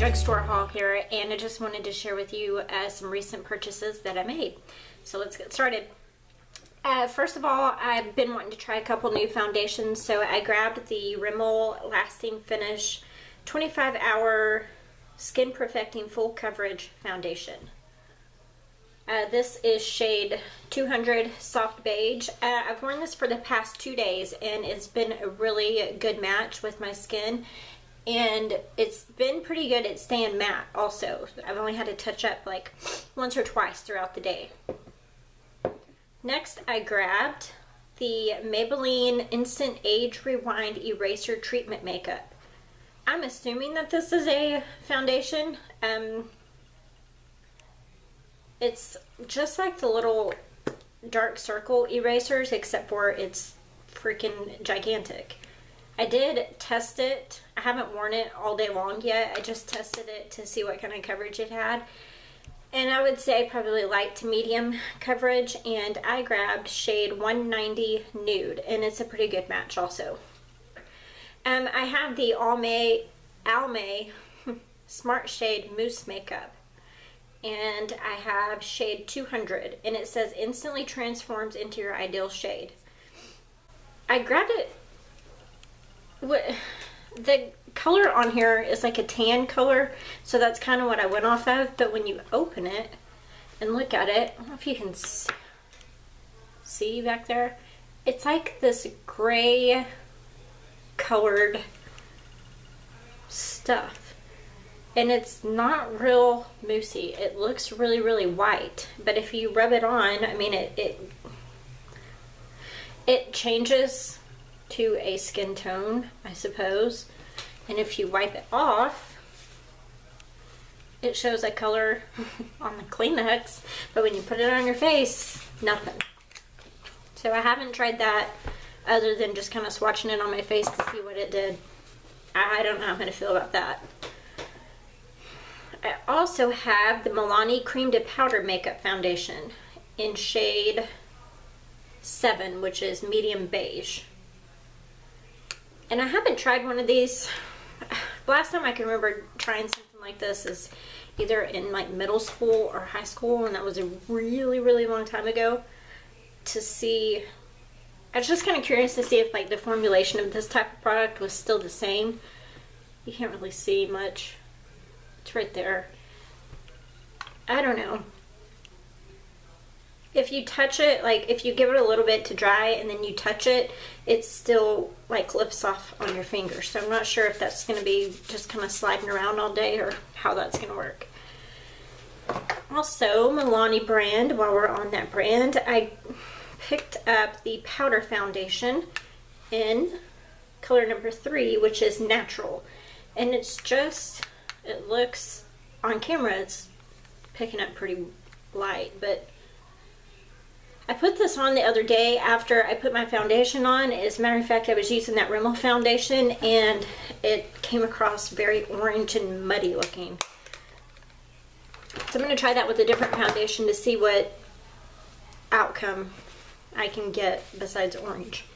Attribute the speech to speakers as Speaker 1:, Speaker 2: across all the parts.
Speaker 1: drugstore haul here, and I just wanted to share with you some recent purchases that I made. So let's get started. First of all, I've been wanting to try a couple new foundations, so I grabbed the Rimmel Lasting Finish 25-Hour Skin Perfecting Full Coverage Foundation. This is shade 200 Soft Beige. I've worn this for the past 2 days, and it's been a really good match with my skin. And it's been pretty good at staying matte also. I've only had to touch up like once or twice throughout the day. Next, I grabbed the Maybelline Instant Age Rewind Eraser Treatment Makeup. I'm assuming that this is a foundation. It's just like the little dark circle erasers, except for it's freaking gigantic. I did test it. I haven't worn it all day long yet. I just tested it to see what kind of coverage it had. And I would say probably light to medium coverage. And I grabbed shade 190 Nude. And it's a pretty good match also. I have the Almay Smart Shade Mousse Makeup. And I have shade 200. And it says instantly transforms into your ideal shade. I grabbed it. The color on here is like a tan color, so that's kind of what I went off of. But when you open it and look at it, I don't know if you can see back there, it's like this gray colored stuff, and it's not real moussey. It looks really white, but if you rub it on, I mean it changes to a skin tone, I suppose. And if you wipe it off, it shows a color on the Kleenex, but when you put it on your face, nothing. So I haven't tried that other than just kind of swatching it on my face to see what it did. I don't know how I'm going to feel about that. I also have the Milani Cream to Powder Makeup Foundation in shade 7, which is medium beige. And I haven't tried one of these. Last time I can remember trying something like this is either in like middle school or high school, and that was a really long time ago. To see, I was just kind of curious to see if like the formulation of this type of product was still the same. You can't really see much. It's right there. I don't know. If you touch it, like if you give it a little bit to dry and then you touch it, it still like lifts off on your fingers. So I'm not sure if that's going to be just kind of sliding around all day or how that's going to work. Also, Milani brand, while we're on that brand, I picked up the powder foundation in color number 3, which is Natural. And it's just, it looks, on camera it's picking up pretty light, but I put this on the other day after I put my foundation on. As a matter of fact, I was using that Rimmel foundation and it came across very orange and muddy looking. So I'm going to try that with a different foundation to see what outcome I can get besides orange.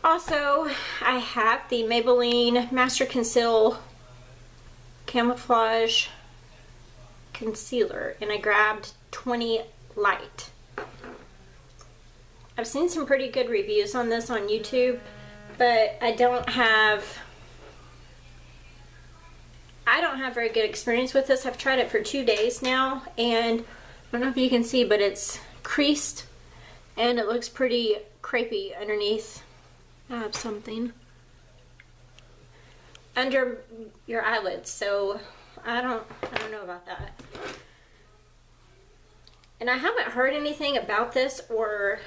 Speaker 1: Also, I have the Maybelline Master Conceal Camouflage Concealer, and I grabbed 20 Light. I've seen some pretty good reviews on this on YouTube, but I don't have very good experience with this. I've tried it for 2 days now, and I don't know if you can see, but it's creased and it looks pretty crepey underneath. I have something under your eyelids, so I don't know about that. And I haven't heard anything about this or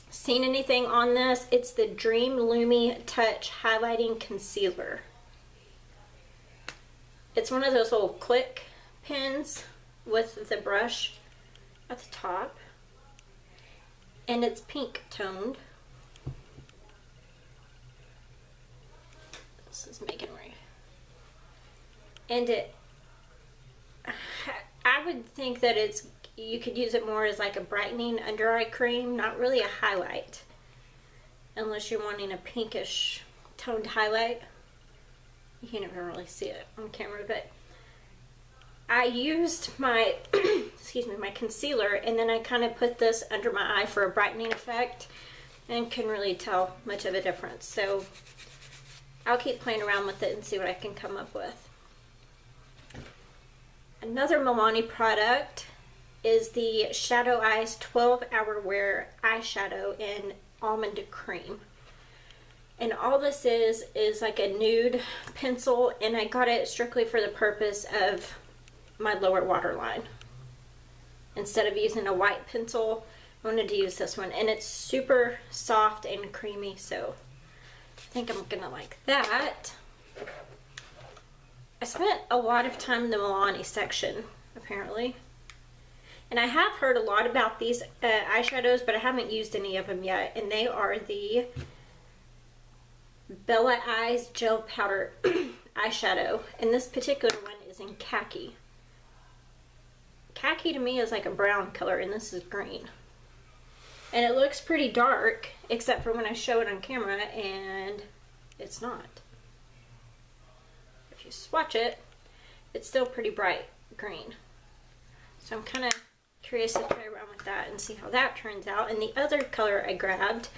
Speaker 1: seen anything on this. It's the Dream Lumi Touch Highlighting Concealer. It's one of those little click pins with the brush at the top. And it's pink toned. This is making right. And I would think that you could use it more as like a brightening under eye cream, not really a highlight. Unless you're wanting a pinkish toned highlight. You can't even really see it on camera, but I used my, excuse me, my concealer, and then I kind of put this under my eye for a brightening effect, and couldn't really tell much of a difference. So I'll keep playing around with it and see what I can come up with. Another Milani product is the Shadow Eyes 12 Hour Wear Eyeshadow in Almond Cream. And all this is like a nude pencil, and I got it strictly for the purpose of my lower waterline. Instead of using a white pencil, I wanted to use this one, and it's super soft and creamy, so I think I'm gonna like that. I spent a lot of time in the Milani section, apparently. And I have heard a lot about these eyeshadows, but I haven't used any of them yet. And they are the Bella Eyes Gel Powder eyeshadow. And this particular one is in khaki. Khaki to me is like a brown color, and this is green. And it looks pretty dark, except for when I show it on camera, and it's not. If you swatch it, it's still pretty bright green. So I'm kind of curious to play around with that and see how that turns out. And the other color I grabbed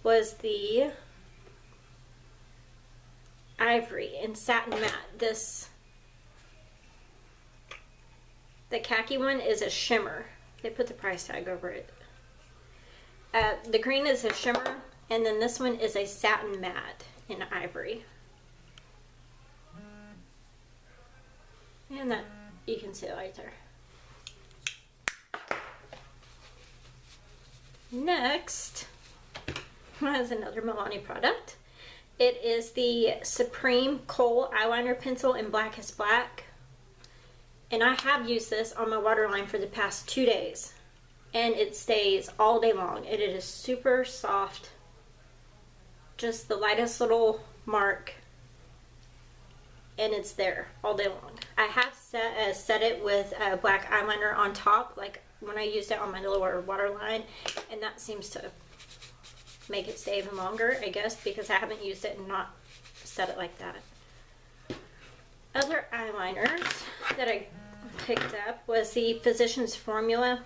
Speaker 1: was the Ivory in Satin Matte. The khaki one is a shimmer. They put the price tag over it. The green is a shimmer, and then this one is a Satin Matte in Ivory. And that, you can see it right there. Next is another Milani product. It is the Supreme Kohl Eyeliner Pencil in Blackest Black. And I have used this on my waterline for the past 2 days. And it stays all day long. And it is super soft. Just the lightest little mark. And it's there all day long. I have set it with black eyeliner on top, like when I used it on my lower waterline, and that seems to make it stay even longer, I guess, because I haven't used it and not set it like that. Other eyeliners that I picked up was the Physicians Formula.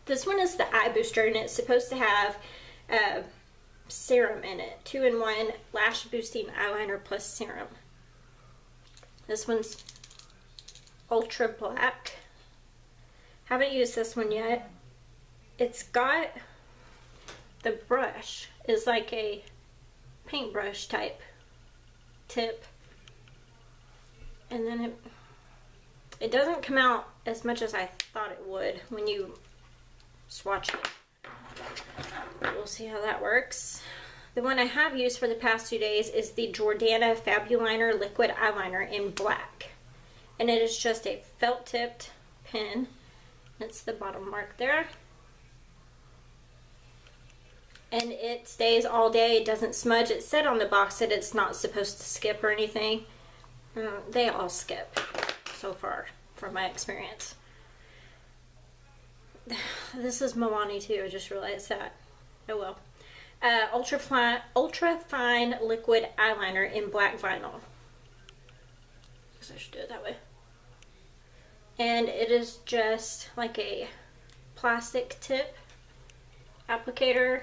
Speaker 1: This one is the eye booster, and it's supposed to have serum in it. 2-in-1 lash boosting eyeliner plus serum. This one's ultra black. Haven't used this one yet. It's got, the brush is like a paintbrush type tip. And then it doesn't come out as much as I thought it would when you swatch it. But we'll see how that works. The one I have used for the past 2 days is the Jordana Fabuliner Liquid Eyeliner in black. And it is just a felt-tipped pen. That's the bottom mark there. And it stays all day. It doesn't smudge. It said on the box that it's not supposed to skip or anything. They all skip so far, from my experience. This is Milani too. I just realized that. Oh well. Ultra fine liquid eyeliner in black vinyl. I guess I should do it that way. And it is just like a plastic tip applicator.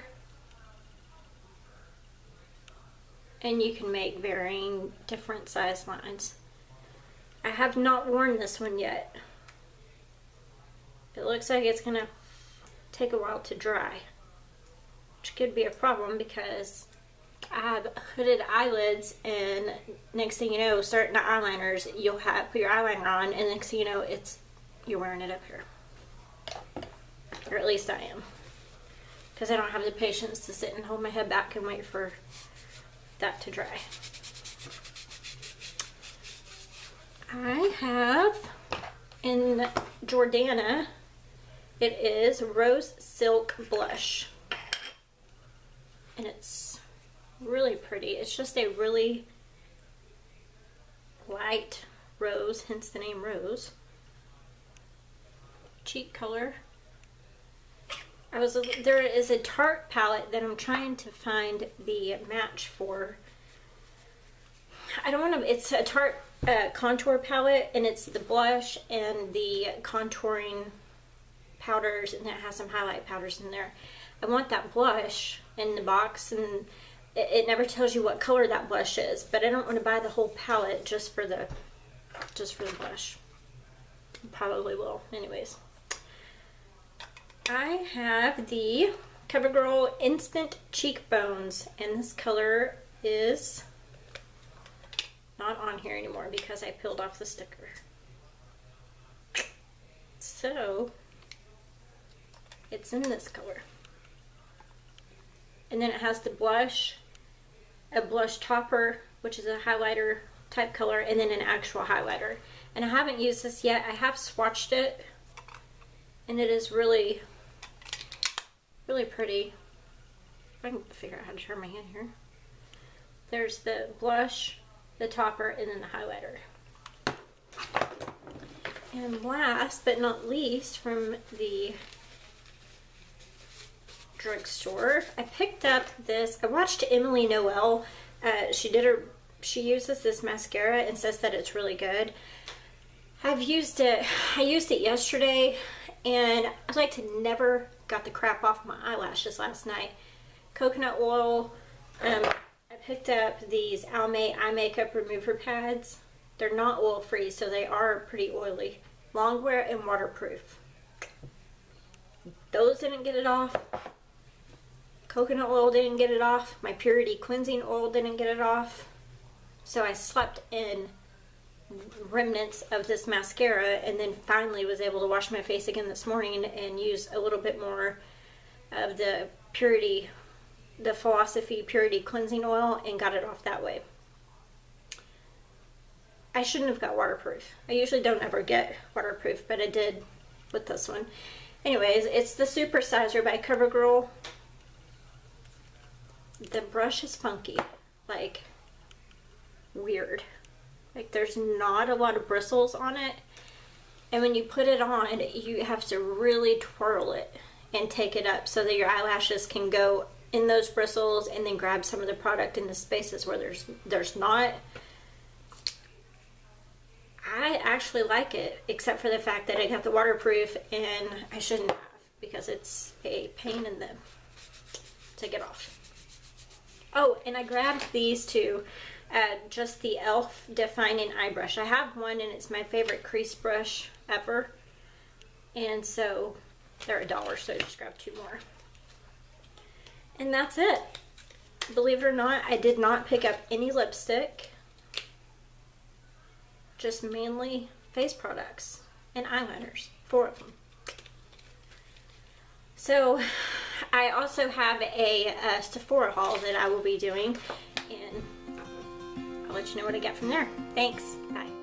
Speaker 1: And you can make varying different size lines. I have not worn this one yet. It looks like it's gonna take a while to dry, which could be a problem because I have hooded eyelids, and next thing you know, certain eyeliners, you'll put your eyeliner on, and next thing you know, you're wearing it up here. Or at least I am. Because I don't have the patience to sit and hold my head back and wait for that to dry. I have in Jordana, it is Rose Silk Blush. And it's really pretty. It's just a really light rose, hence the name Rose. Cheek color. There is a Tarte palette that I'm trying to find the match for. I don't want to, it's a Tarte contour palette, and it's the blush and the contouring powders, and it has some highlight powders in there. I want that blush in the box, and it never tells you what color that blush is, but I don't want to buy the whole palette just for the blush. Probably will, anyways. I have the CoverGirl Instant Cheekbones, and this color is not on here anymore because I peeled off the sticker. So it's in this color. And then it has the blush, a blush topper, which is a highlighter type color, and then an actual highlighter. And I haven't used this yet. I have swatched it, and it is really, really pretty. If I can figure out how to turn my hand here. There's the blush, the topper, and then the highlighter. And last but not least, from the drugstore, I picked up this. I watched Emily Noel. She uses this mascara and says that it's really good. I've used it. I used it yesterday, and I like to never got the crap off my eyelashes last night. Coconut oil. I picked up these Almay eye makeup remover pads. They're not oil free, so they are pretty oily. Longwear and waterproof. Those didn't get it off. Coconut oil didn't get it off. My Purity cleansing oil didn't get it off. So I slept in remnants of this mascara, and then finally was able to wash my face again this morning and use a little bit more of the Purity, the Philosophy Purity cleansing oil, and got it off that way. I shouldn't have got waterproof. I usually don't ever get waterproof, but I did with this one. Anyways, it's the Super Sizer by CoverGirl. The brush is funky, like weird. Like there's not a lot of bristles on it. And when you put it on, you have to really twirl it and take it up so that your eyelashes can go in those bristles and then grab some of the product in the spaces where there's not. I actually like it, except for the fact that I got the waterproof, and I shouldn't have because it's a pain in the to get off. Oh, and I grabbed these two, just the e.l.f. Defining Eye Brush. I have one, and it's my favorite crease brush ever, and so they're $1, so I just grabbed 2 more. And that's it. Believe it or not, I did not pick up any lipstick. Just mainly face products and eyeliners, 4 of them. So I also have a Sephora haul that I will be doing, and I'll let you know what I get from there. Thanks. Bye.